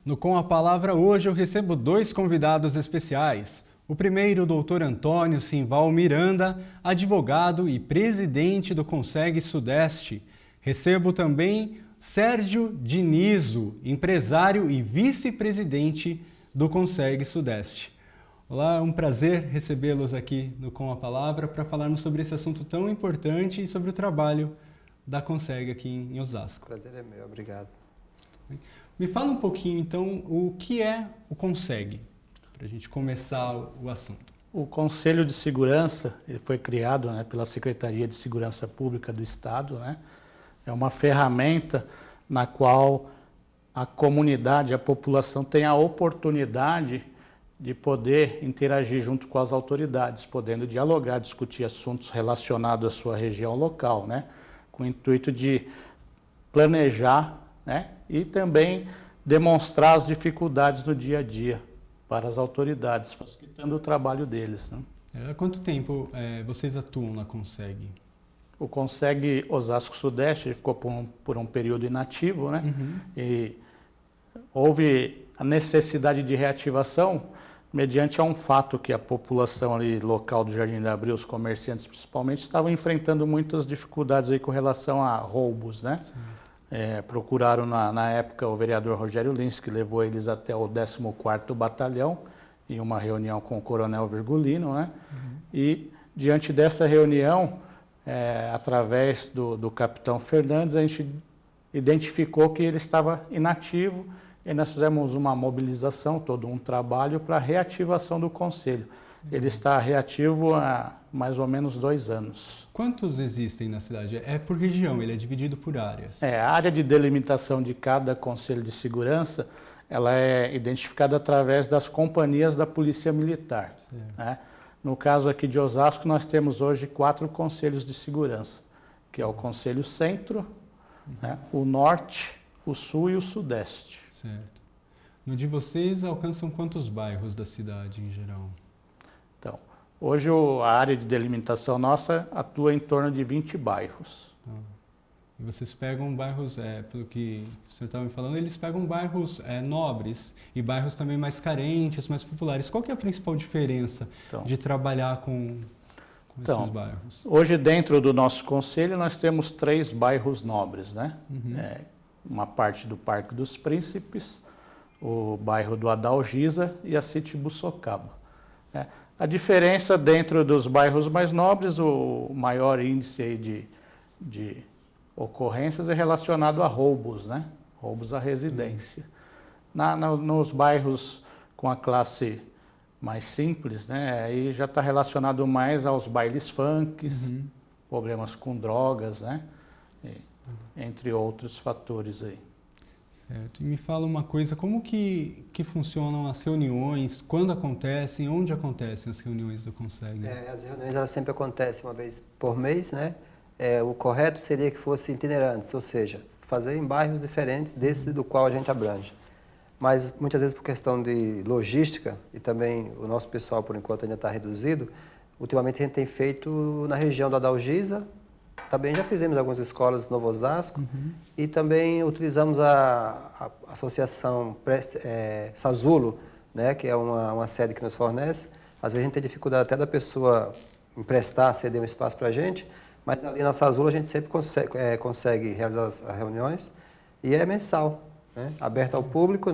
No Com a Palavra hoje eu recebo dois convidados especiais. O primeiro, o doutor Antônio Simval Miranda, advogado e presidente do Conseg Sudeste. Recebo também Sérgio Dinizo, empresário e vice-presidente do Conseg Sudeste. Olá, é um prazer recebê-los aqui no Com a Palavra para falarmos sobre esse assunto tão importante e sobre o trabalho da Conseg aqui em Osasco. O prazer é meu, obrigado. Me fala um pouquinho, então, o que é o Conseg, para a gente começar o assunto. O Conselho de Segurança ele foi criado pela Secretaria de Segurança Pública do Estado. É uma ferramenta na qual a comunidade, a população tem a oportunidade de poder interagir junto com as autoridades, podendo dialogar, discutir assuntos relacionados à sua região local, com o intuito de planejar, e também demonstrar as dificuldades do dia a dia para as autoridades, facilitando o trabalho deles. Há quanto tempo vocês atuam na Conseg? O Conseg Osasco Sudeste ele ficou por um período inativo, E houve a necessidade de reativação mediante a um fato que a população ali local do Jardim da Abril, os comerciantes principalmente, estavam enfrentando muitas dificuldades aí com relação a roubos, procuraram na época o vereador Rogério Lins, que levou eles até o 14º Batalhão, em uma reunião com o coronel Virgulino, E diante dessa reunião, através do capitão Fernandes, a gente identificou que ele estava inativo e nós fizemos uma mobilização, todo um trabalho para a reativação do Conselho. Ele está reativo há mais ou menos 2 anos. Quantos existem na cidade? É por região, ele é dividido por áreas? A área de delimitação de cada Conselho de Segurança, ela é identificada através das companhias da Polícia Militar. No caso aqui de Osasco, nós temos hoje 4 Conselhos de Segurança, que é o Conselho Centro, o Norte, o Sul e o Sudeste. Certo. No de vocês, alcançam quantos bairros da cidade em geral? Então, hoje a área de delimitação nossa atua em torno de 20 bairros. E vocês pegam bairros, pelo que o senhor estava me falando, eles pegam bairros nobres e bairros também mais carentes, mais populares. Qual que é a principal diferença de trabalhar com esses bairros? Hoje, dentro do nosso conselho, nós temos 3 bairros nobres, uma parte do Parque dos Príncipes, o bairro do Adalgisa e a City Buçocaba. A diferença dentro dos bairros mais nobres, o maior índice aí de ocorrências é relacionado a roubos, roubos à residência. Nos bairros com a classe mais simples, aí já está relacionado mais aos bailes funks, problemas com drogas, entre outros fatores aí. Certo. E me fala uma coisa, como que funcionam as reuniões, quando acontecem, onde acontecem as reuniões do Conseg? As reuniões elas sempre acontecem uma vez por mês, o correto seria que fosse itinerantes, ou seja, fazer em bairros diferentes desse do qual a gente abrange. Mas muitas vezes por questão de logística e também o nosso pessoal por enquanto ainda está reduzido, ultimamente a gente tem feito na região da Adalgisa. Também já fizemos algumas escolas no Novo Osasco e também utilizamos a associação Sasulo, que é uma sede que nos fornece. Às vezes a gente tem dificuldade até da pessoa emprestar, ceder um espaço para a gente, mas ali na Sasulo a gente sempre consegue realizar as reuniões e é mensal, aberto ao público,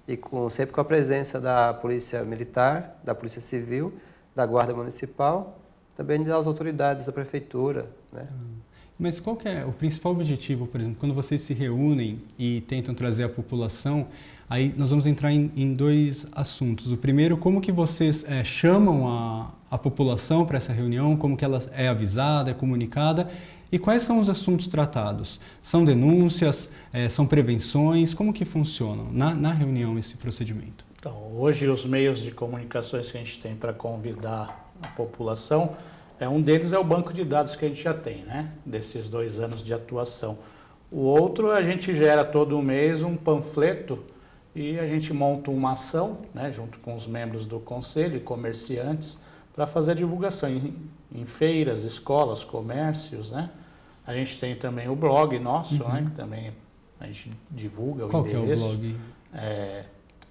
e sempre com a presença da Polícia Militar, da Polícia Civil, da Guarda Municipal, também das autoridades da Prefeitura. Mas qual que é o principal objetivo, por exemplo, quando vocês se reúnem e tentam trazer a população, aí nós vamos entrar em 2 assuntos. O primeiro, como que vocês chamam a população para essa reunião, como que ela é avisada, é comunicada, e quais são os assuntos tratados? São denúncias, são prevenções, como que funcionam na reunião esse procedimento? Então, hoje os meios de comunicações que a gente tem para convidar a população, um deles é o banco de dados que a gente já tem, desses 2 anos de atuação. O outro, a gente gera todo mês um panfleto e a gente monta uma ação, junto com os membros do conselho e comerciantes, para fazer a divulgação em feiras, escolas, comércios. A gente tem também o blog nosso, que também a gente divulga o endereço. Qual que é o blog?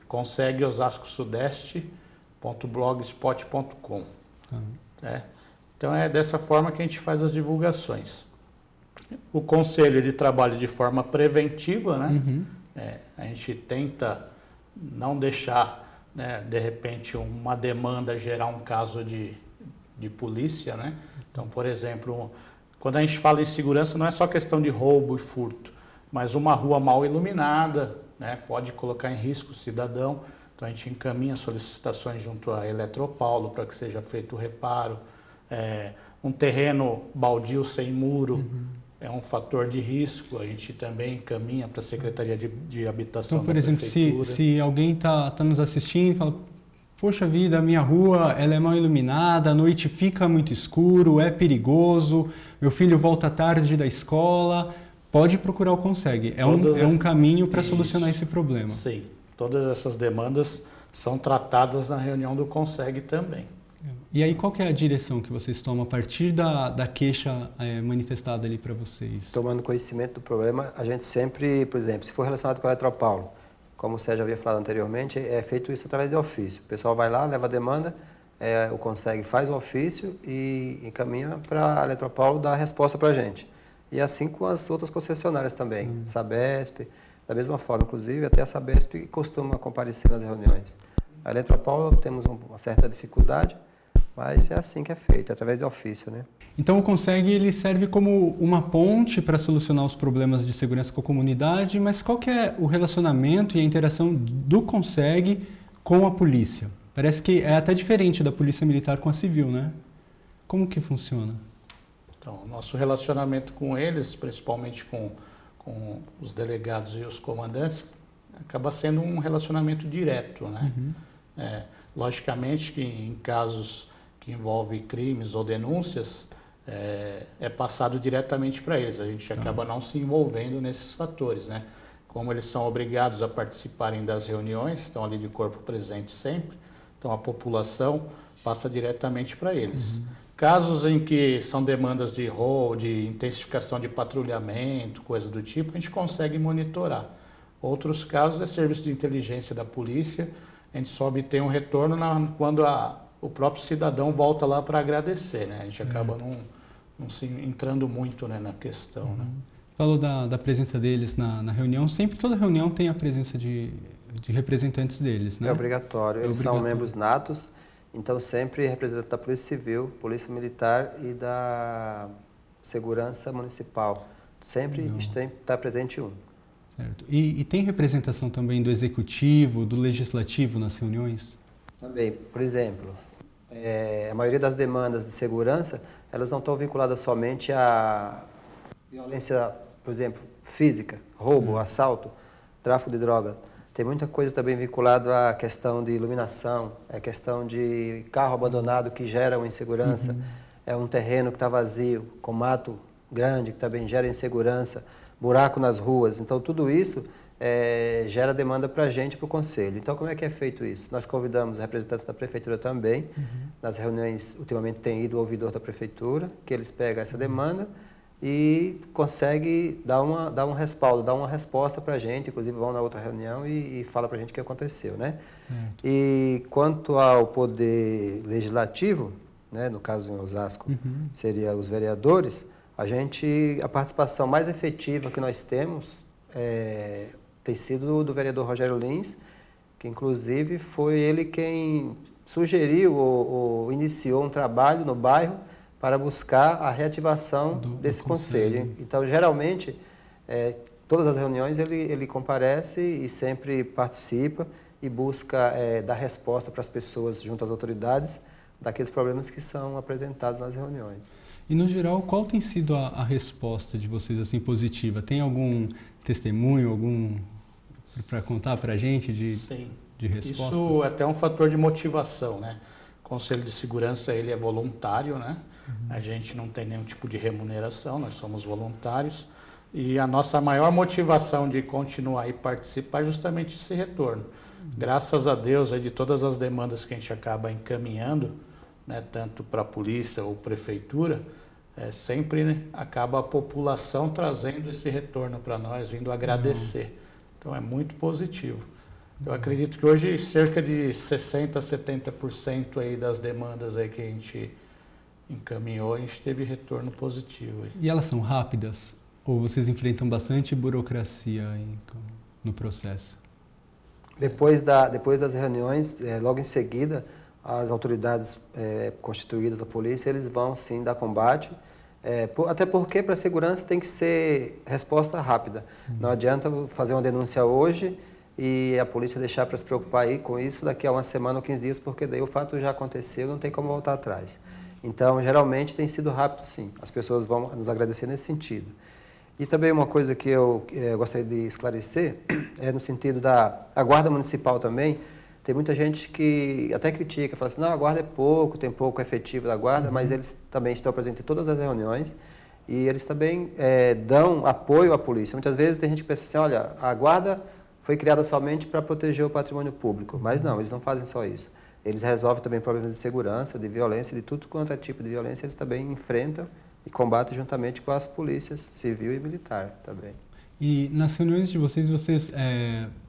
consegueosascosudeste.blogspot.com. Então é dessa forma que a gente faz as divulgações. O conselho ele trabalha de forma preventiva, né? A gente tenta não deixar, né, de repente uma demanda gerar um caso de polícia, né? Então, por exemplo, quando a gente fala em segurança não é só questão de roubo e furto, mas uma rua mal iluminada, né, pode colocar em risco o cidadão. Então a gente encaminha solicitações junto à Eletropaulo para que seja feito o reparo. Um terreno baldio sem muro é um fator de risco, a gente também encaminha para a Secretaria de Habitação então, por da exemplo, Prefeitura. se alguém está nos assistindo e fala, poxa vida, a minha rua ela é mal iluminada, à noite fica muito escuro, é perigoso, meu filho volta tarde da escola, pode procurar o Consegue. É um caminho para solucionar esse problema. Sim, todas essas demandas são tratadas na reunião do Consegue também. E aí, qual que é a direção que vocês tomam a partir da queixa manifestada ali para vocês? Tomando conhecimento do problema, a gente sempre, por exemplo, se for relacionado com a Eletropaulo, como o Sérgio havia falado anteriormente, é feito isso através de ofício. O pessoal vai lá, leva a demanda, o Consegue faz o ofício e encaminha para a Eletropaulo dar a resposta para a gente. E assim com as outras concessionárias também, Sabesp, da mesma forma, inclusive até a Sabesp costuma comparecer nas reuniões. A Eletropaulo temos uma certa dificuldade, mas é assim que é feito, através de ofício, né? Então o Consegue ele serve como uma ponte para solucionar os problemas de segurança com a comunidade, mas qual que é o relacionamento e a interação do Consegue com a polícia? Parece que é até diferente da polícia militar com a civil, né? Como que funciona? Então, o nosso relacionamento com eles, principalmente com os delegados e os comandantes, acaba sendo um relacionamento direto, né? Logicamente que em casos que envolvem crimes ou denúncias, é passado diretamente para eles. A gente acaba não se envolvendo nesses fatores, né? Como eles são obrigados a participarem das reuniões, estão ali de corpo presente sempre, então a população passa diretamente para eles. Casos em que são demandas de roubo, de intensificação de patrulhamento, coisa do tipo, a gente consegue monitorar. Outros casos é serviço de inteligência da polícia, a gente só obtém um retorno quando o próprio cidadão volta lá para agradecer, né? A gente acaba não se entrando muito, né, na questão, né? Falou da presença deles na reunião, sempre toda reunião tem a presença de representantes deles, né? É obrigatório, eles são membros natos, então sempre representante da Polícia Civil, Polícia Militar e da Segurança Municipal. Sempre está presente um. Certo. E tem representação também do Executivo, do Legislativo nas reuniões? Também, por exemplo, a maioria das demandas de segurança, elas não estão vinculadas somente à violência, por exemplo, física, roubo, assalto, tráfico de droga. Tem muita coisa também vinculada à questão de iluminação, a questão de carro abandonado que gera uma insegurança, é um terreno que está vazio, com mato grande que também gera insegurança, buraco nas ruas. Então, tudo isso gera demanda para a gente, para o Conselho. Então, como é que é feito isso? Nós convidamos representantes da Prefeitura também. Nas reuniões, ultimamente, tem ido o ouvidor da Prefeitura, que eles pegam essa demanda e conseguem dar um respaldo, dar uma resposta para a gente. Inclusive, vão na outra reunião e falam para a gente o que aconteceu, né? E quanto ao Poder Legislativo, né, no caso em Osasco, seria os vereadores, a participação mais efetiva que nós temos tem sido do vereador Rogério Lins, que inclusive foi ele quem sugeriu ou iniciou um trabalho no bairro para buscar a reativação desse conselho. Então, geralmente, todas as reuniões ele comparece e sempre participa e busca dar resposta para as pessoas junto às autoridades daqueles problemas que são apresentados nas reuniões. E, no geral, qual tem sido a resposta de vocês, assim, positiva? Tem algum testemunho, para contar para a gente de respostas? Isso é até um fator de motivação, né? O Conselho de Segurança, ele é voluntário, né? A gente não tem nenhum tipo de remuneração, nós somos voluntários. E a nossa maior motivação de continuar e participar é justamente esse retorno. Graças a Deus, de todas as demandas que a gente acaba encaminhando, né, tanto para a polícia ou prefeitura, sempre, né, acaba a população trazendo esse retorno para nós, vindo agradecer. Então é muito positivo. Eu acredito que hoje cerca de 60% a 70% aí das demandas aí que a gente encaminhou, a gente teve retorno positivo. Aí. E elas são rápidas? Ou vocês enfrentam bastante burocracia no processo? Depois das reuniões, logo em seguida, as autoridades constituídas da polícia, eles vão sim dar combate, até porque para a segurança tem que ser resposta rápida. Sim. Não adianta fazer uma denúncia hoje e a polícia deixar para se preocupar aí com isso daqui a uma semana ou 15 dias, porque daí o fato já aconteceu, não tem como voltar atrás. Então, geralmente tem sido rápido sim, as pessoas vão nos agradecer nesse sentido. E também uma coisa que eu gostaria de esclarecer é no sentido a Guarda Municipal também. Tem muita gente que até critica, fala assim, não, a Guarda é pouco, tem pouco efetivo da Guarda, mas eles também estão presentes em todas as reuniões e eles também dão apoio à polícia. Muitas vezes tem gente que pensa assim, olha, a Guarda foi criada somente para proteger o patrimônio público, mas não, eles não fazem só isso. Eles resolvem também problemas de segurança, de violência, de tudo quanto é tipo de violência, eles também enfrentam e combatem juntamente com as polícias civil e militar também. E nas reuniões de vocês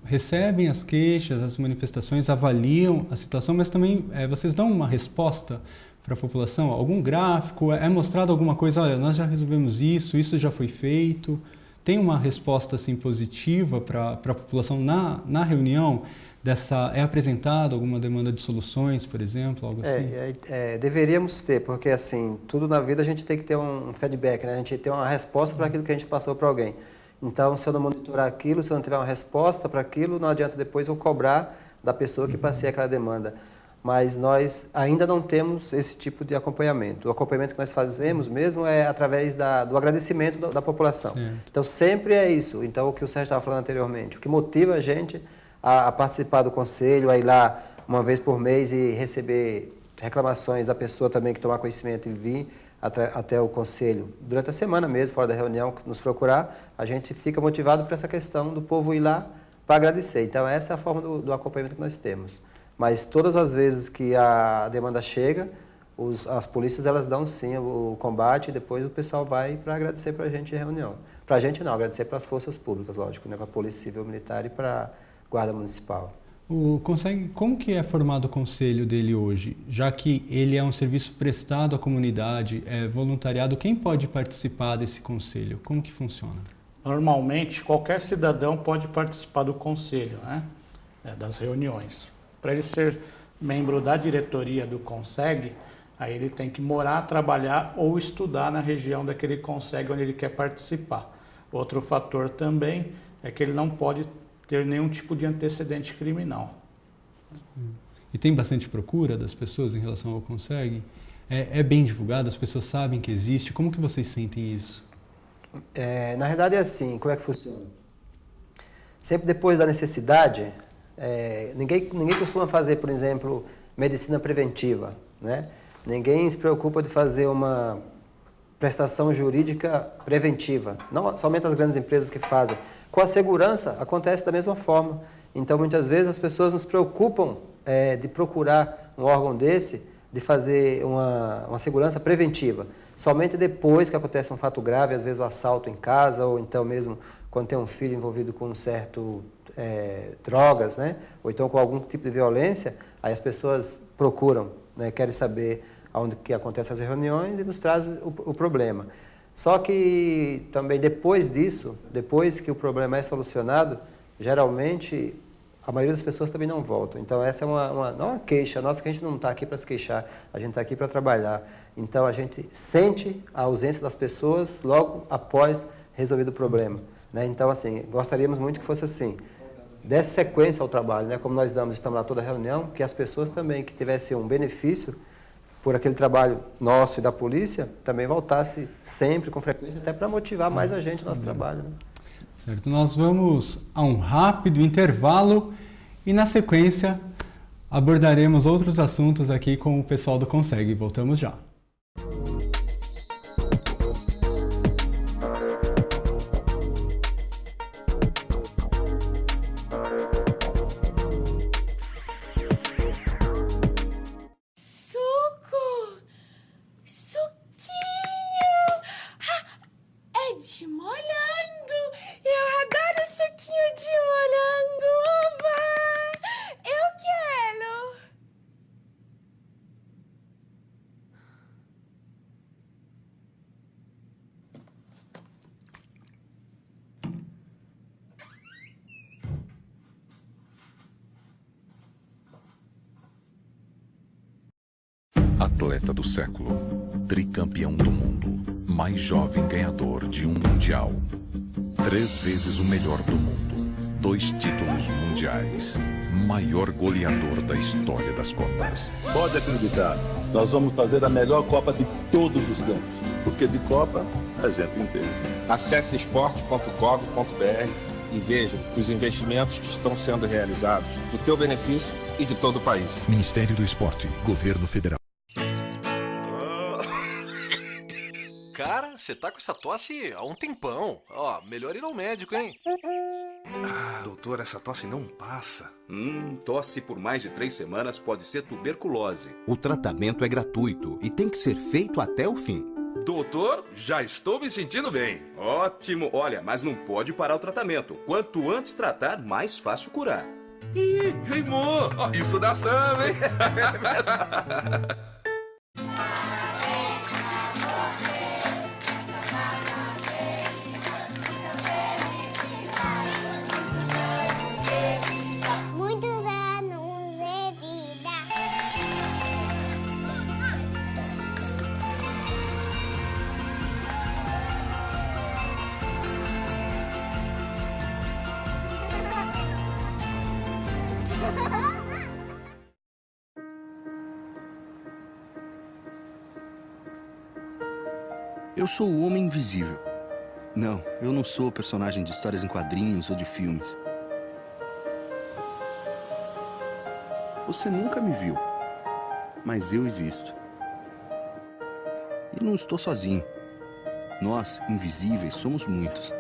recebem as queixas, as manifestações, avaliam a situação, mas também vocês dão uma resposta para a população? Algum gráfico? É mostrado alguma coisa? Olha, nós já resolvemos isso já foi feito? Tem uma resposta assim, positiva para a população na reunião? É apresentada alguma demanda de soluções, por exemplo, algo assim? Deveríamos ter, porque assim, tudo na vida a gente tem que ter um feedback, né? A gente tem que ter uma resposta para aquilo que a gente passou para alguém. Então, se eu não monitorar aquilo, se eu não tiver uma resposta para aquilo, não adianta depois eu cobrar da pessoa que passei aquela demanda. Mas nós ainda não temos esse tipo de acompanhamento. O acompanhamento que nós fazemos mesmo é através do agradecimento da população. Certo. Então, sempre é isso. Então, o que o Sérgio estava falando anteriormente, o que motiva a gente a participar do conselho, a ir lá uma vez por mês e receber reclamações da pessoa também que tomar conhecimento e vir até o conselho. Durante a semana mesmo, fora da reunião, nos procurar, a gente fica motivado para essa questão do povo ir lá para agradecer. Então, essa é a forma do acompanhamento que nós temos. Mas todas as vezes que a demanda chega, as polícias elas dão sim o combate e depois o pessoal vai para agradecer para a gente em reunião. Para a gente não, agradecer para as forças públicas, lógico, né? Para a Polícia Civil Militar e para a Guarda Municipal. Como que é formado o conselho dele hoje? Já que ele é um serviço prestado à comunidade, é voluntariado, quem pode participar desse conselho? Como que funciona? Normalmente, qualquer cidadão pode participar do conselho, né? Das reuniões. Para ele ser membro da diretoria do CONSEG, aí ele tem que morar, trabalhar ou estudar na região daquele CONSEG onde ele quer participar. Outro fator também é que ele não pode ter nenhum tipo de antecedente criminal. E tem bastante procura das pessoas em relação ao CONSEG? É bem divulgado? As pessoas sabem que existe? Como que vocês sentem isso? Na verdade é assim, como é que funciona? Sempre depois da necessidade, ninguém costuma fazer, por exemplo, medicina preventiva, né? Ninguém se preocupa de fazer uma prestação jurídica preventiva. Não somente as grandes empresas que fazem. Com a segurança, acontece da mesma forma. Então, muitas vezes, as pessoas nos preocupam de procurar um órgão desse, de fazer uma segurança preventiva. Somente depois que acontece um fato grave, às vezes o assalto em casa, ou então mesmo quando tem um filho envolvido com um certo drogas, né? Ou então com algum tipo de violência, aí as pessoas procuram, né? Querem saber onde que acontecem as reuniões e nos trazem o problema. Só que também depois disso, depois que o problema é solucionado, geralmente a maioria das pessoas também não voltam. Então essa é não uma queixa, nossa, que a gente não está aqui para se queixar, a gente está aqui para trabalhar. Então a gente sente a ausência das pessoas logo após resolvido o problema, né? Então assim, gostaríamos muito que fosse assim, desse sequência ao trabalho, né? Como nós estamos lá toda reunião, que as pessoas também que tivessem um benefício por aquele trabalho nosso e da polícia, também voltasse sempre, com frequência, até para motivar mais a gente no nosso trabalho, né? Certo, nós vamos a um rápido intervalo e na sequência abordaremos outros assuntos aqui com o pessoal do CONSEG. Voltamos já. De morango! Eu adoro suquinho de morango! Oba! Atleta do século, tricampeão do mundo, mais jovem ganhador de um mundial, 3 vezes o melhor do mundo, 2 títulos mundiais, maior goleador da história das Copas. Pode acreditar, nós vamos fazer a melhor Copa de todos os tempos, porque de Copa a gente entende. Acesse esporte.gov.br e veja os investimentos que estão sendo realizados para o teu benefício e de todo o país. Ministério do Esporte, Governo Federal. Cara, você tá com essa tosse há um tempão. Ó, melhor ir ao médico, hein? Doutor, essa tosse não passa. Tosse por mais de 3 semanas pode ser tuberculose. O tratamento é gratuito e tem que ser feito até o fim. Doutor, já estou me sentindo bem. Ótimo. Olha, mas não pode parar o tratamento. Quanto antes tratar, mais fácil curar. Ih, rimou! Isso dá samba, hein? Muitos anos de vida. Eu sou o Homem Invisível. Não, eu não sou personagem de histórias em quadrinhos ou de filmes. Você nunca me viu, mas eu existo. E não estou sozinho. Nós, invisíveis, somos muitos.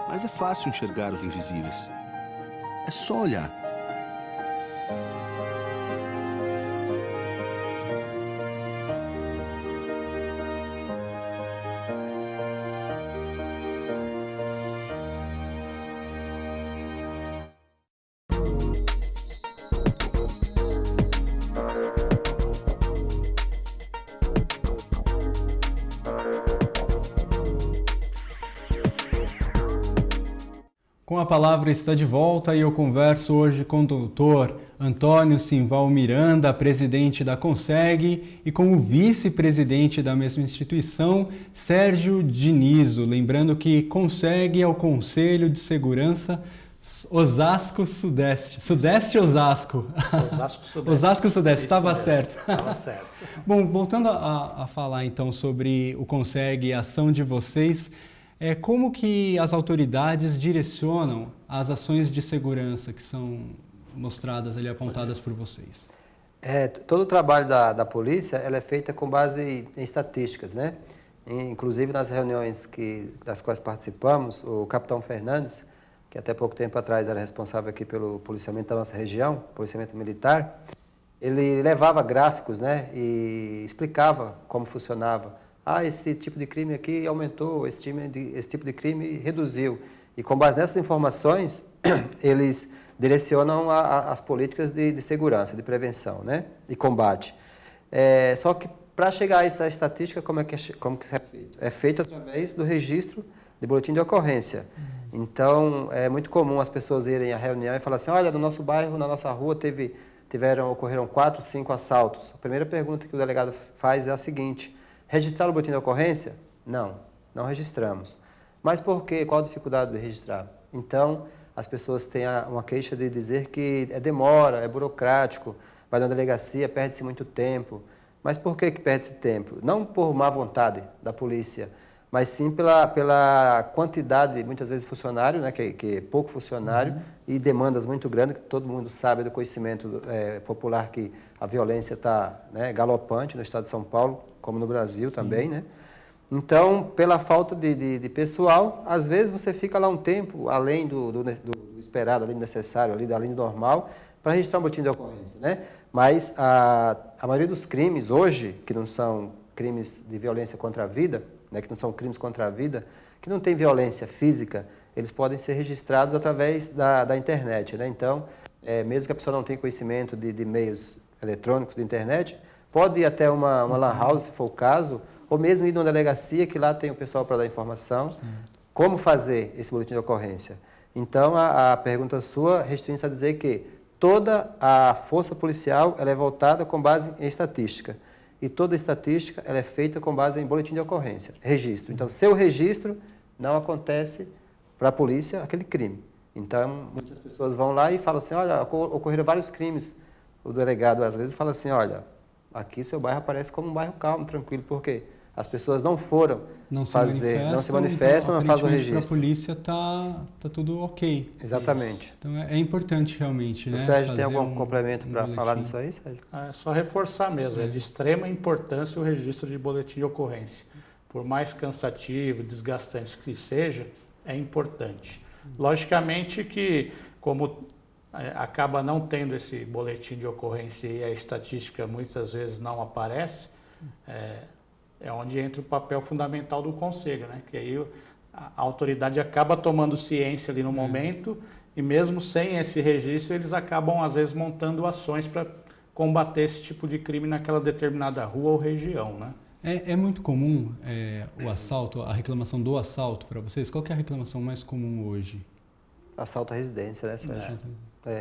Mas é fácil enxergar os invisíveis. É só olhar. Com a palavra está de volta e eu converso hoje com o doutor Antônio Simval Miranda, presidente da CONSEG, e com o vice-presidente da mesma instituição, Sérgio Dinizo. Lembrando que CONSEG é o Conselho de Segurança Osasco Sudeste. Sudeste Osasco? Osasco Sudeste. Osasco Sudeste, estava certo. Estava certo. Bom, voltando a falar então sobre o CONSEG e a ação de vocês, como que as autoridades direcionam as ações de segurança que são mostradas ali, apontadas por vocês? Todo o trabalho da polícia ela é feita com base em estatísticas, né? Inclusive nas reuniões das quais participamos, o capitão Fernandes, que até pouco tempo atrás era responsável aqui pelo policiamento da nossa região, policiamento militar, ele levava gráficos, né, e explicava como funcionava. Esse tipo de crime aqui aumentou, esse tipo de crime reduziu. E com base nessas informações, eles direcionam as políticas de segurança, de prevenção, né, e combate. Só que para chegar a essa estatística, como que é feito? É feito através do registro de boletim de ocorrência. Então, é muito comum as pessoas irem à reunião e falar assim, olha, no nosso bairro, na nossa rua, ocorreram 4, 5 assaltos. A primeira pergunta que o delegado faz é a seguinte: registraram o boletim de ocorrência? Não, não registramos. Mas por quê? Qual a dificuldade de registrar? Então, as pessoas têm uma queixa de dizer que demora, é burocrático, vai na delegacia, perde-se muito tempo. Mas por que perde-se tempo? Não por má vontade da polícia, mas sim pela quantidade, muitas vezes, de funcionário, né, que é pouco funcionário, e demandas muito grandes, que todo mundo sabe do conhecimento popular que a violência está, né, galopante no estado de São Paulo, como no Brasil também, né? Então, pela falta de pessoal, às vezes você fica lá um tempo além do esperado, além do necessário, além do normal, para registrar um boletim de ocorrência, né? Mas a maioria dos crimes hoje, que não são crimes de violência contra a vida, né, que não são crimes contra a vida, que não tem violência física, eles podem ser registrados através da internet, né? Então, mesmo que a pessoa não tenha conhecimento de meios eletrônicos, de internet, pode ir até uma lan house, se for o caso, ou mesmo ir numa delegacia, que lá tem o pessoal para dar informação. Sim. Como fazer esse boletim de ocorrência. Então, a pergunta sua restringe-se a dizer que toda a força policial ela é voltada com base em estatística. E toda estatística ela é feita com base em boletim de ocorrência, registro. Então, sem o registro, não acontece para a polícia aquele crime. Então, muitas pessoas vão lá e falam assim, olha, ocorreram vários crimes. O delegado, às vezes, fala assim, olha, aqui seu bairro aparece como um bairro calmo, tranquilo, por quê? As pessoas não foram não se manifestam, então, não fazem o registro. Para a polícia tá tudo ok. Exatamente. Isso. Então é importante realmente, né? O Sérgio tem algum complemento para falar nisso aí, Sérgio? É só reforçar mesmo, é de extrema importância o registro de boletim de ocorrência. Por mais cansativo, desgastante que seja, é importante. Logicamente que, como acaba não tendo esse boletim de ocorrência e a estatística muitas vezes não aparece, é onde entra o papel fundamental do conselho, né? Que aí a autoridade acaba tomando ciência ali no momento e mesmo sem esse registro eles acabam às vezes montando ações para combater esse tipo de crime naquela determinada rua ou região, né? É muito comum o assalto, a reclamação do assalto para vocês? Qual que é a reclamação mais comum hoje? Assalto à residência, né, Sérgio?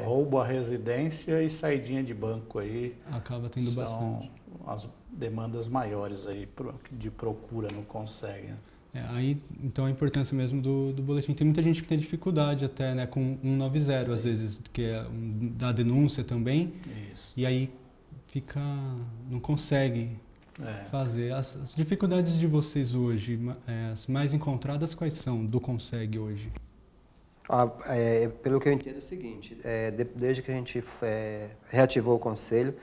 Roubo à residência e saidinha de banco aí. Acaba tendo bastante. As demandas maiores aí de procura no CONSEG. Aí, então, a importância mesmo do boletim. Tem muita gente que tem dificuldade até, né, com 190, Sim. Às vezes, que é da denúncia também. Isso. E aí não consegue fazer. As dificuldades de vocês hoje, as mais encontradas, quais são do CONSEG hoje? Pelo que eu entendo é o seguinte, desde que a gente reativou o Conselho,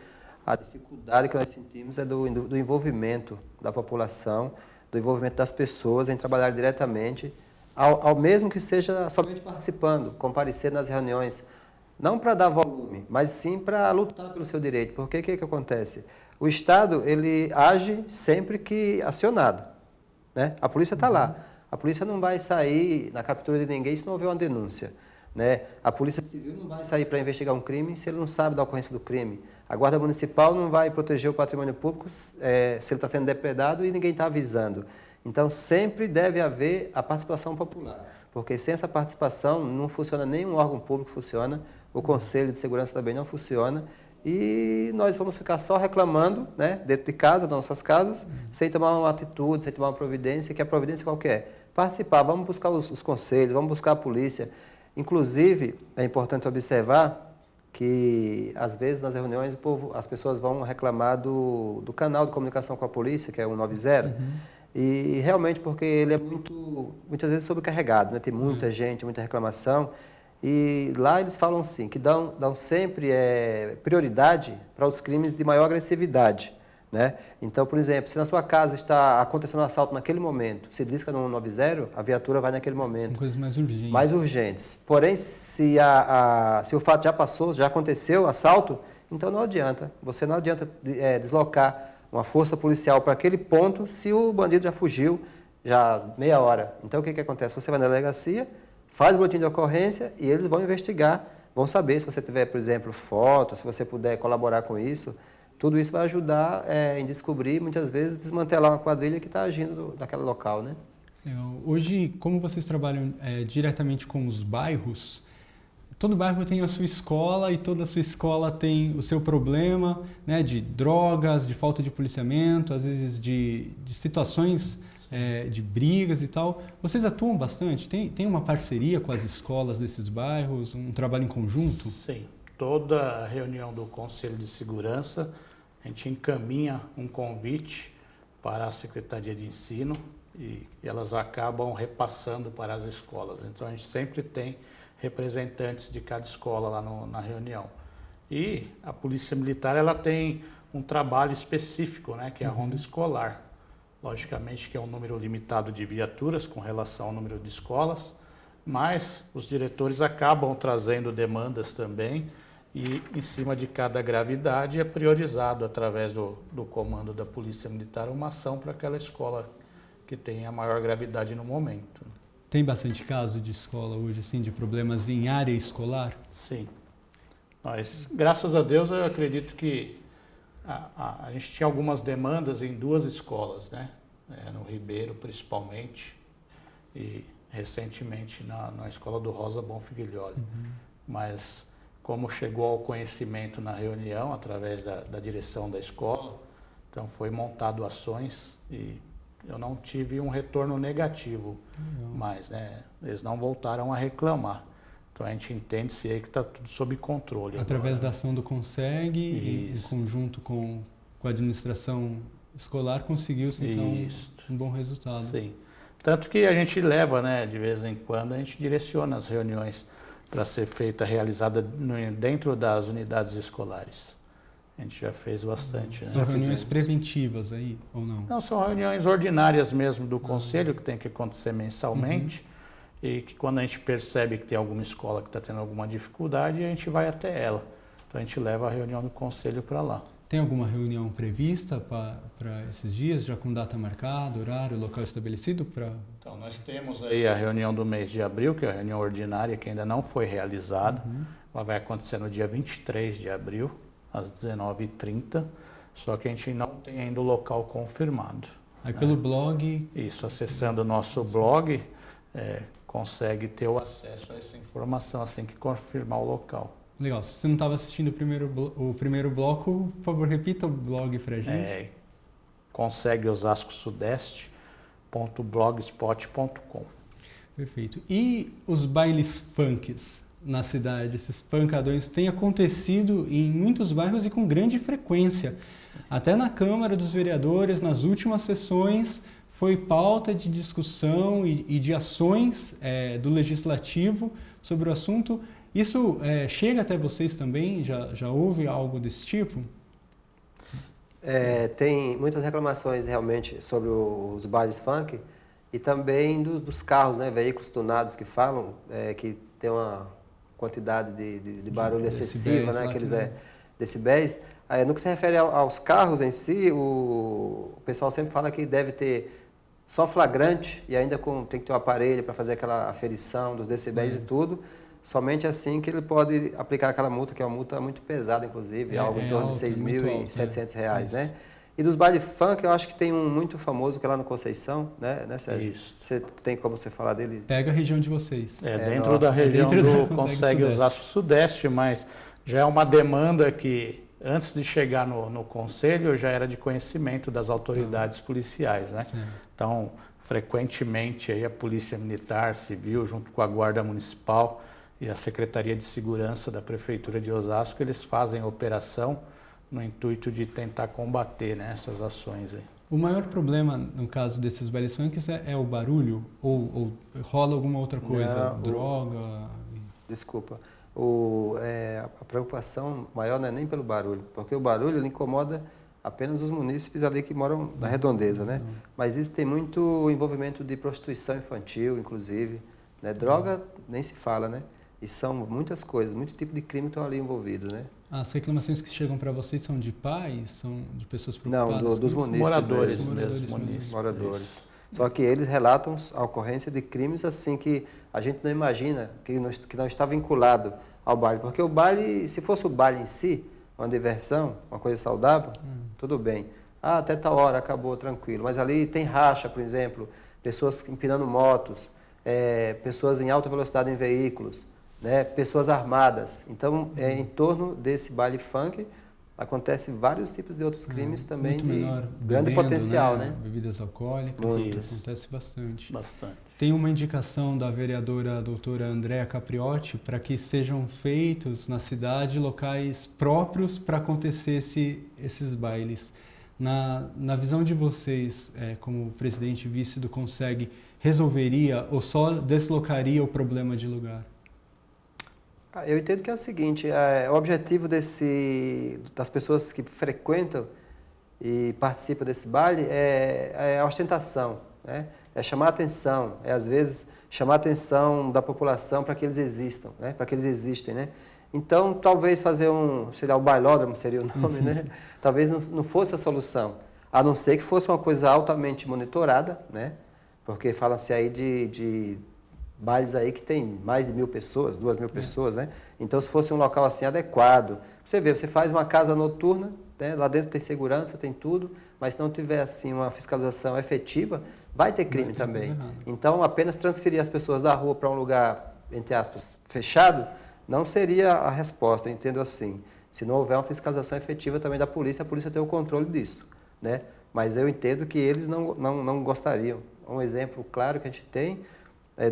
a dificuldade que nós sentimos é do envolvimento da população, do envolvimento das pessoas em trabalhar diretamente, ao mesmo que seja somente participando, comparecer nas reuniões, não para dar volume, mas sim para lutar pelo seu direito. Porque o que acontece? O Estado, ele age sempre que acionado, né? A polícia está lá. A polícia não vai sair na captura de ninguém se não houver uma denúncia, né? A Polícia Civil não vai sair para investigar um crime se ele não sabe da ocorrência do crime. A Guarda Municipal não vai proteger o patrimônio público se ele está sendo depredado e ninguém está avisando. Então, sempre deve haver a participação popular, porque sem essa participação não funciona nenhum órgão público, funciona, o Conselho de Segurança também não funciona, e nós vamos ficar só reclamando, né, dentro de casa, das nossas casas, sem tomar uma atitude, sem tomar uma providência, que a providência qual que é? Participar, vamos buscar os conselhos, vamos buscar a polícia. Inclusive, é importante observar que, às vezes, nas reuniões, as pessoas vão reclamar do canal de comunicação com a polícia, que é o 190, e realmente porque ele é muitas vezes sobrecarregado, né? Tem muita gente, muita reclamação, e lá eles falam assim, que dão sempre prioridade para os crimes de maior agressividade, né? Então, por exemplo, se na sua casa está acontecendo um assalto naquele momento, se disca no 190, a viatura vai naquele momento. São coisas mais urgentes. Mais urgentes. Porém, se o fato já passou, já aconteceu, o assalto, então não adianta. Você não adianta deslocar uma força policial para aquele ponto se o bandido já fugiu, já meia hora. Então, o que acontece? Você vai na delegacia, faz o boletim de ocorrência e eles vão investigar, vão saber se você tiver, por exemplo, fotos, se você puder colaborar com isso. Tudo isso vai ajudar em descobrir, muitas vezes, desmantelar uma quadrilha que está agindo naquele local, né? Hoje, como vocês trabalham diretamente com os bairros, todo bairro tem a sua escola e toda a sua escola tem o seu problema, né, de drogas, de falta de policiamento, às vezes de situações de brigas e tal. Vocês atuam bastante? Tem uma parceria com as escolas desses bairros, um trabalho em conjunto? Sim. Toda reunião do Conselho de Segurança, a gente encaminha um convite para a Secretaria de Ensino e elas acabam repassando para as escolas. Então, a gente sempre tem representantes de cada escola lá na reunião. E a Polícia Militar, ela tem um trabalho específico, né, que é a ronda escolar. Logicamente que é um número limitado de viaturas com relação ao número de escolas, mas os diretores acabam trazendo demandas também e, em cima de cada gravidade, é priorizado através do comando da Polícia Militar uma ação para aquela escola que tem a maior gravidade no momento. Tem bastante caso de escola hoje, assim, de problemas em área escolar? Sim. Mas, graças a Deus, eu acredito que a gente tinha algumas demandas em 2 escolas, né? No Ribeiro, principalmente, e recentemente na escola do Rosa Bonfiglioli. Mas como chegou ao conhecimento na reunião, através da direção da escola, então foi montado ações e eu não tive um retorno negativo, mas né, eles não voltaram a reclamar. Então a gente entende-se aí que está tudo sob controle. Através agora, da né? ação do CONSEG, em conjunto com a administração escolar, conseguiu-se então um bom resultado. Sim. Tanto que a gente leva, né, de vez em quando, a gente direciona as reuniões para ser realizada dentro das unidades escolares. A gente já fez bastante. São reuniões preventivas aí, ou não? Não, são reuniões ordinárias mesmo do conselho, que tem que acontecer mensalmente, e que quando a gente percebe que tem alguma escola que está tendo alguma dificuldade, a gente vai até ela. Então a gente leva a reunião do conselho para lá. Tem alguma reunião prevista para esses dias, já com data marcada, horário, local estabelecido? Então, nós temos aí a reunião do mês de abril, que é a reunião ordinária, que ainda não foi realizada. Ela vai acontecer no dia 23 de abril, às 19h30, só que a gente não tem ainda o local confirmado. Aí pelo blog... Isso, acessando o nosso blog, consegue ter o acesso a essa informação assim que confirmar o local. Legal. Se você não estava assistindo o primeiro bloco, por favor, repita o blog para a gente. Consegue osascosudeste.blogspot.com. Perfeito. E os bailes funks na cidade, esses pancadões, têm acontecido em muitos bairros e com grande frequência. Até na Câmara dos Vereadores, nas últimas sessões, foi pauta de discussão e de ações do Legislativo sobre o assunto. Isso chega até vocês também? Já houve algo desse tipo? Tem muitas reclamações realmente sobre os bailes funk e também dos carros, né, veículos tunados que falam que tem uma quantidade de barulho excessiva, né, aqueles decibéis. No que se refere aos carros em si, o pessoal sempre fala que deve ter só flagrante e ainda tem que ter um aparelho para fazer aquela aferição dos decibéis e tudo. Somente assim que ele pode aplicar aquela multa, que é uma multa muito pesada, inclusive, algo em torno de R$ 6.700, né? E dos baile funk, eu acho que tem um muito famoso que é lá no Conceição, né Sérgio? Isso. Você tem como você falar dele? Pega a região de vocês. Dentro da região do Consegue Osasco Sudeste, mas já é uma demanda que, antes de chegar no Conselho, já era de conhecimento das autoridades policiais, né? Sim. Então, frequentemente, aí a Polícia Militar, Civil, junto com a Guarda Municipal e a Secretaria de Segurança da Prefeitura de Osasco, eles fazem operação no intuito de tentar combater, né, essas ações aí. O maior problema, no caso desses bailes funks, é o barulho? Ou rola alguma outra coisa? Não, droga? Desculpa. A preocupação maior não é nem pelo barulho, porque o barulho ele incomoda apenas os munícipes ali que moram na redondeza, né? Mas isso tem muito envolvimento de prostituição infantil, inclusive, né? Droga nem se fala, né? E são muitas coisas, muito tipo de crime estão ali envolvidos, né? As reclamações que chegam para vocês são de pais, são de pessoas preocupadas? Não, dos munícipes. Moradores. Só que eles relatam a ocorrência de crimes assim que a gente não imagina, que não está vinculado ao baile. Porque o baile, se fosse o baile em si, uma diversão, uma coisa saudável, tudo bem. Até tal hora acabou, tranquilo. Mas ali tem racha, por exemplo, pessoas empinando motos, pessoas em alta velocidade em veículos, né, pessoas armadas. Então, em torno desse baile funk, acontece vários tipos de outros crimes também de grande potencial, né? Bebidas alcoólicas, acontece bastante. Bastante. Tem uma indicação da vereadora doutora Andréa Capriotti para que sejam feitos na cidade locais próprios para acontecer esses bailes. Na visão de vocês, como presidente e vice do Conseg, resolveria ou só deslocaria o problema de lugar? Eu entendo que é o seguinte, o objetivo das pessoas que frequentam e participam desse baile é a ostentação, né? É chamar a atenção, às vezes chamar a atenção da população para que eles existam, né? Para que eles existem, né? Então, talvez fazer o bailódromo seria o nome, né? Talvez não fosse a solução, a não ser que fosse uma coisa altamente monitorada, né? Porque fala-se aí de bailes aí que tem mais de 1.000 pessoas, 2.000 pessoas, né? Então, se fosse um local assim adequado, você vê, você faz uma casa noturna, né? Lá dentro tem segurança, tem tudo, mas se não tiver assim uma fiscalização efetiva, vai ter crime também. Então, apenas transferir as pessoas da rua para um lugar, entre aspas, fechado, Não seria a resposta, eu entendo assim. Se não houver uma fiscalização efetiva também da polícia, a polícia tem o controle disso, né? Mas eu entendo que eles não gostariam. Um exemplo claro que a gente tem é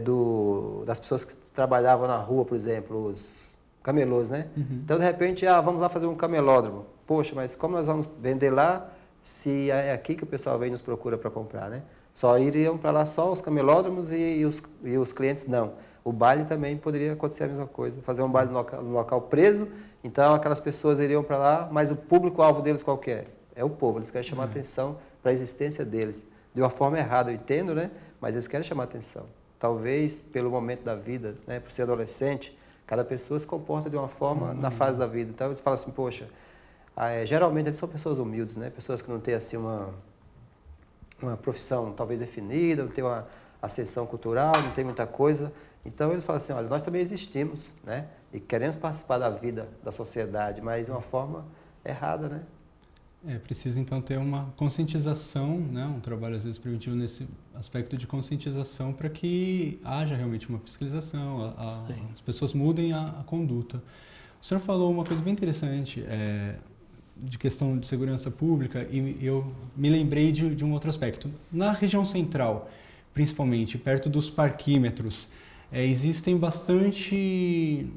das pessoas que trabalhavam na rua, por exemplo, os camelôs, né? Então, de repente, vamos lá fazer um camelódromo. Poxa, mas como nós vamos vender lá se é aqui que o pessoal vem e nos procura para comprar, né? Só iriam para lá só os camelódromos e os clientes não. O baile também poderia acontecer a mesma coisa, fazer um baile no local preso, então aquelas pessoas iriam para lá, mas o público-alvo deles qual que é? É o povo, eles querem chamar atenção para a existência deles. De uma forma errada, eu entendo, né? Mas eles querem chamar atenção. Talvez pelo momento da vida, né? Por ser adolescente, cada pessoa se comporta de uma forma na fase da vida. Então eles falam assim, poxa, geralmente eles são pessoas humildes, né? Pessoas que não têm assim uma profissão talvez definida, não têm uma ascensão cultural, não tem muita coisa. Então eles falam assim, olha, nós também existimos, né? E queremos participar da vida, da sociedade, mas de uma forma errada, né? É preciso então ter uma conscientização, né? Um trabalho às vezes preventivo nesse aspecto de conscientização para que haja realmente uma fiscalização, as pessoas mudem a conduta. O senhor falou uma coisa bem interessante de questão de segurança pública e eu me lembrei de um outro aspecto. Na região central, principalmente perto dos parquímetros, existem bastante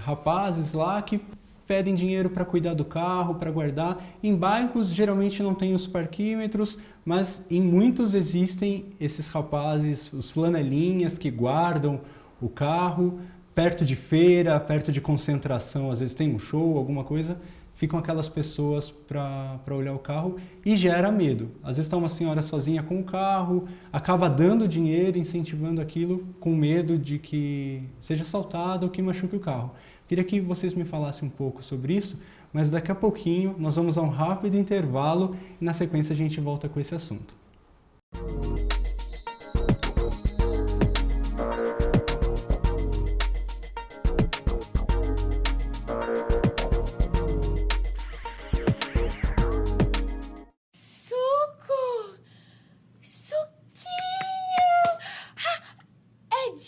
rapazes lá que pedem dinheiro para cuidar do carro, para guardar. Em bairros, geralmente não tem os parquímetros, mas em muitos existem esses rapazes, os flanelinhas que guardam o carro, perto de feira, perto de concentração, às vezes tem um show, alguma coisa, ficam aquelas pessoas para olhar o carro e gera medo. Às vezes está uma senhora sozinha com o carro, acaba dando dinheiro, incentivando aquilo, com medo de que seja assaltado ou que machuque o carro. Queria que vocês me falassem um pouco sobre isso, mas daqui a pouquinho nós vamos a um rápido intervalo e na sequência a gente volta com esse assunto.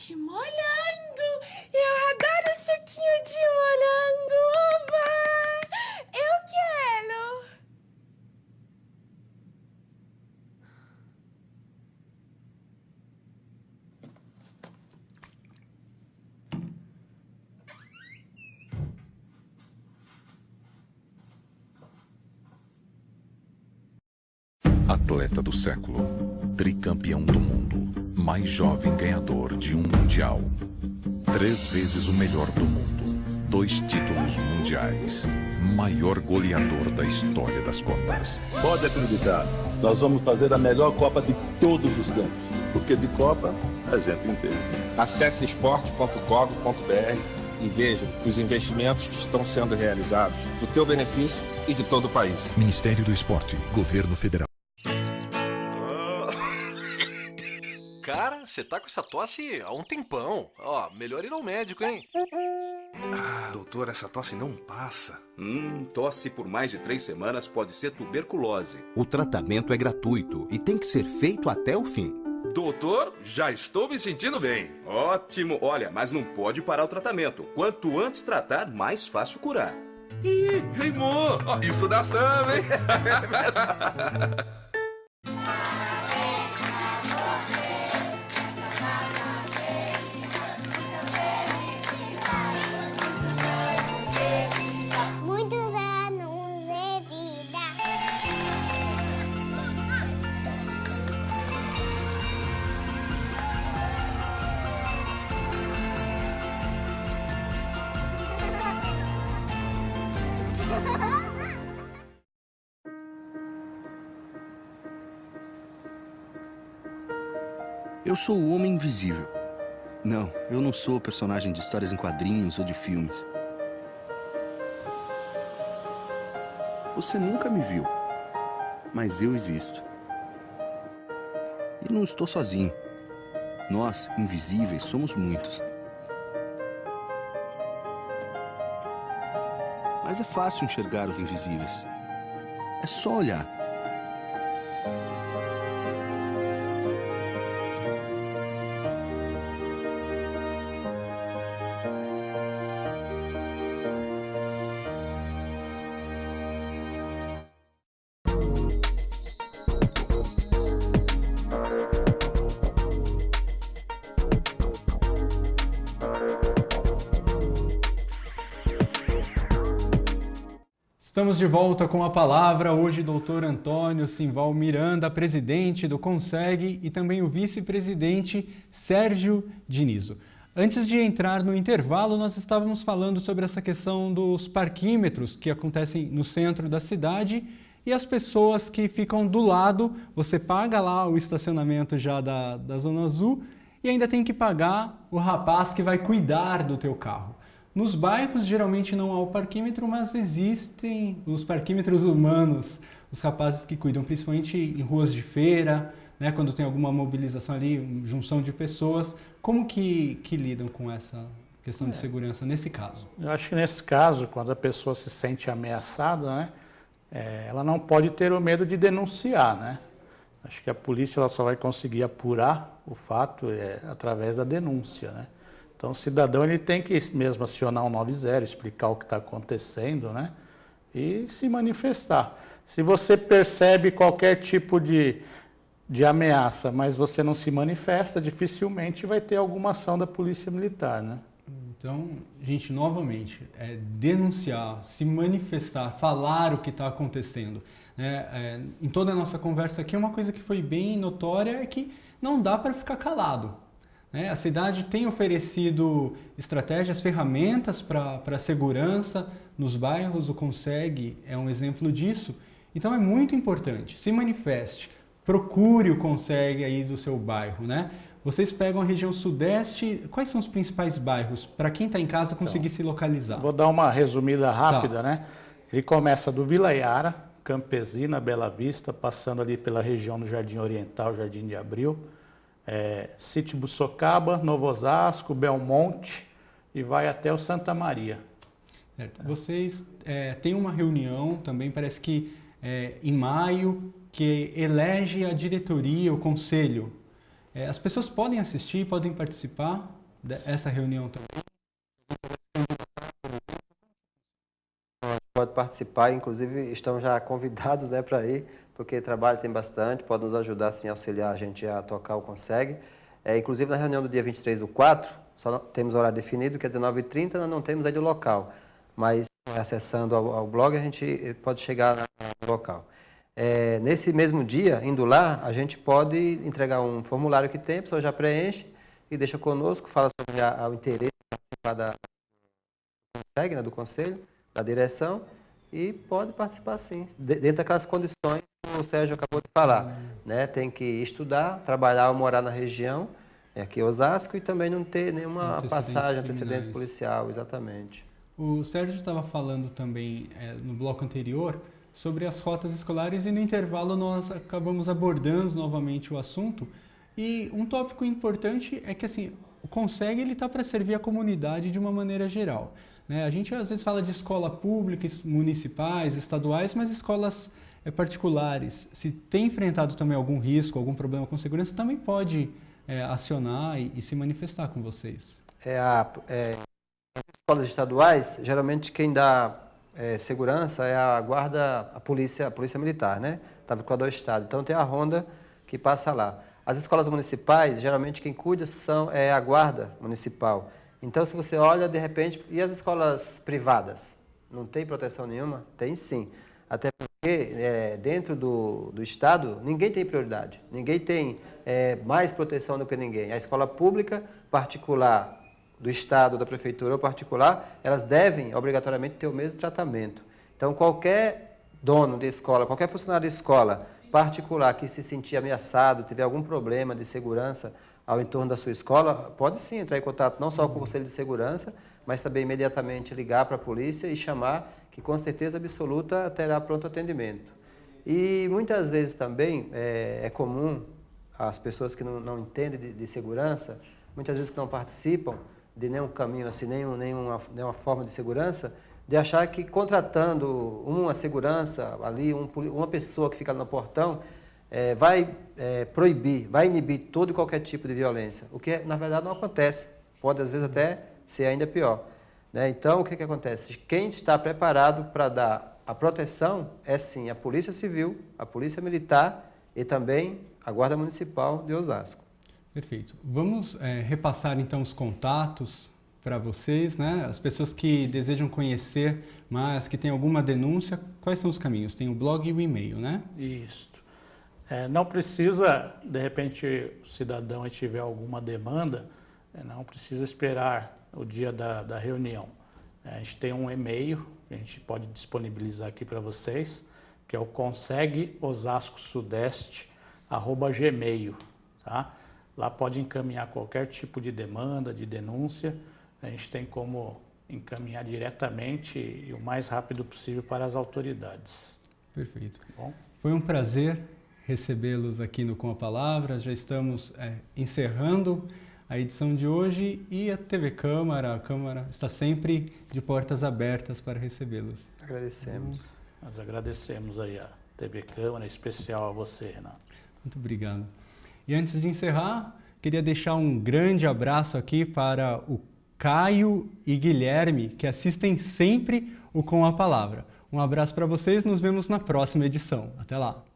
De morango! Eu adoro suquinho de morango! Oba! Eu quero! Atleta do século, tricampeão do mundo, mais jovem ganhador de um mundial, 3 vezes o melhor do mundo, 2 títulos mundiais, maior goleador da história das Copas. Pode acreditar, nós vamos fazer a melhor Copa de todos os tempos, porque de Copa a gente entende. Acesse esporte.gov.br e veja os investimentos que estão sendo realizados para o teu benefício e de todo o país. Ministério do Esporte, Governo Federal. Cara, você tá com essa tosse há um tempão. Ó, melhor ir ao médico, hein? Doutor, essa tosse não passa. Tosse por mais de 3 semanas pode ser tuberculose. O tratamento é gratuito e tem que ser feito até o fim. Doutor, já estou me sentindo bem. Ótimo. Olha, mas não pode parar o tratamento. Quanto antes tratar, mais fácil curar. Ih, Reimô, isso dá samba, hein? Muitos anos de vida. Eu sou o Homem Invisível. Não, eu não sou personagem de histórias em quadrinhos ou de filmes. Você nunca me viu, mas eu existo. E não estou sozinho. Nós, invisíveis, somos muitos. Mas é fácil enxergar os invisíveis. É só olhar. Estamos de volta com a palavra, hoje doutor Antônio Simval Miranda, presidente do CONSEG, e também o vice-presidente Sérgio Dinizo. Antes de entrar no intervalo, nós estávamos falando sobre essa questão dos parquímetros que acontecem no centro da cidade e as pessoas que ficam do lado, você paga lá o estacionamento já da Zona Azul e ainda tem que pagar o rapaz que vai cuidar do teu carro. Nos bairros, geralmente não há o parquímetro, mas existem os parquímetros humanos, os rapazes que cuidam, principalmente em ruas de feira, né, quando tem alguma mobilização ali, junção de pessoas. Como que lidam com essa questão de segurança nesse caso? Eu acho que nesse caso, quando a pessoa se sente ameaçada, né, ela não pode ter o medo de denunciar, né? Acho que a polícia ela só vai conseguir apurar o fato através da denúncia, né? Então, o cidadão ele tem que mesmo acionar o 90, explicar o que está acontecendo, né? E se manifestar. Se você percebe qualquer tipo de ameaça, mas você não se manifesta, dificilmente vai ter alguma ação da Polícia Militar, né? Então, gente, novamente, denunciar, se manifestar, falar o que está acontecendo. Né? Em toda a nossa conversa aqui, uma coisa que foi bem notória é que não dá para ficar calado. A cidade tem oferecido estratégias, ferramentas para a segurança nos bairros, o CONSEG é um exemplo disso. Então é muito importante, se manifeste, procure o CONSEG aí do seu bairro, né? Vocês pegam a região sudeste, quais são os principais bairros para quem está em casa conseguir se localizar? Vou dar uma resumida rápida, né? Ele começa do Vila Iara, Campesina, Bela Vista, passando ali pela região do Jardim Oriental, Jardim de Abril, Sítio Buçocaba, Novo Osasco, Belmonte e vai até o Santa Maria. Certo. Vocês têm uma reunião também, parece que em maio, que elege a diretoria, o conselho. As pessoas podem assistir, podem participar dessa reunião também? Pode participar, inclusive estão já convidados, né, para ir, porque trabalho tem bastante, pode nos ajudar sim, auxiliar a gente a tocar o CONSEG. Inclusive na reunião do dia 23/4, só temos horário definido, que é 19h30, nós não temos aí do local, mas acessando ao blog a gente pode chegar no local. Nesse mesmo dia, indo lá, a gente pode entregar um formulário que tem, a pessoa já preenche e deixa conosco, fala sobre o interesse de participar do CONSEG, né, do conselho, da direção, e pode participar sim, dentro daquelas condições que o Sérgio acabou de falar. Né? Tem que estudar, trabalhar ou morar na região, aqui em Osasco, e também não ter nenhuma passagem, antecedente policial, exatamente. O Sérgio estava falando também no bloco anterior sobre as rotas escolares e no intervalo nós acabamos abordando novamente o assunto. E um tópico importante é que assim, o CONSEG ele está para servir a comunidade de uma maneira geral. Né? A gente às vezes fala de escola pública, municipais, estaduais, mas escolas particulares, se tem enfrentado também algum risco, algum problema com segurança, também pode acionar e se manifestar com vocês. As escolas estaduais, geralmente quem dá segurança é a guarda, a polícia militar, né? Está vinculado ao Estado. Então tem a ronda que passa lá. As escolas municipais, geralmente quem cuida é a guarda municipal. Então se você olha, de repente, e as escolas privadas? Não tem proteção nenhuma? Tem sim. Até porque dentro do Estado, ninguém tem prioridade. Ninguém tem mais proteção do que ninguém. A escola pública, particular, do Estado, da Prefeitura ou particular, elas devem, obrigatoriamente, ter o mesmo tratamento. Então, qualquer dono de escola, qualquer funcionário de escola particular que se sentir ameaçado, tiver algum problema de segurança ao entorno da sua escola, pode sim entrar em contato não só com o Conselho de Segurança, mas também imediatamente ligar para a polícia e chamar, que com certeza absoluta terá pronto atendimento. E muitas vezes também é comum as pessoas que não entendem de segurança, muitas vezes que não participam de nenhum caminho assim, nenhuma forma de segurança, de achar que contratando uma segurança ali, uma pessoa que fica no portão, vai proibir, vai inibir todo e qualquer tipo de violência, o que na verdade não acontece, pode às vezes até ser ainda pior. Né? Então o que acontece? Quem está preparado para dar a proteção é sim a Polícia Civil, a Polícia Militar e também a Guarda Municipal de Osasco. Perfeito. Vamos repassar então os contatos para vocês, né? As pessoas que desejam conhecer, mas que têm alguma denúncia, quais são os caminhos? Tem o blog e o e-mail, né? Isso. Não precisa, de repente, o cidadão tiver alguma demanda, não precisa esperar o dia da reunião. A gente tem um e-mail, que a gente pode disponibilizar aqui para vocês, que é o consegueosascosudeste@gmail, tá? Lá pode encaminhar qualquer tipo de demanda, de denúncia. A gente tem como encaminhar diretamente e o mais rápido possível para as autoridades. Perfeito. Bom? Foi um prazer recebê-los aqui no Com a Palavra. Já estamos encerrando a edição de hoje e a Câmara está sempre de portas abertas para recebê-los. Agradecemos. Nós agradecemos aí a TV Câmara, em especial a você, Renato. Muito obrigado. E antes de encerrar, queria deixar um grande abraço aqui para o Caio e Guilherme, que assistem sempre o Com a Palavra. Um abraço para vocês, nos vemos na próxima edição. Até lá!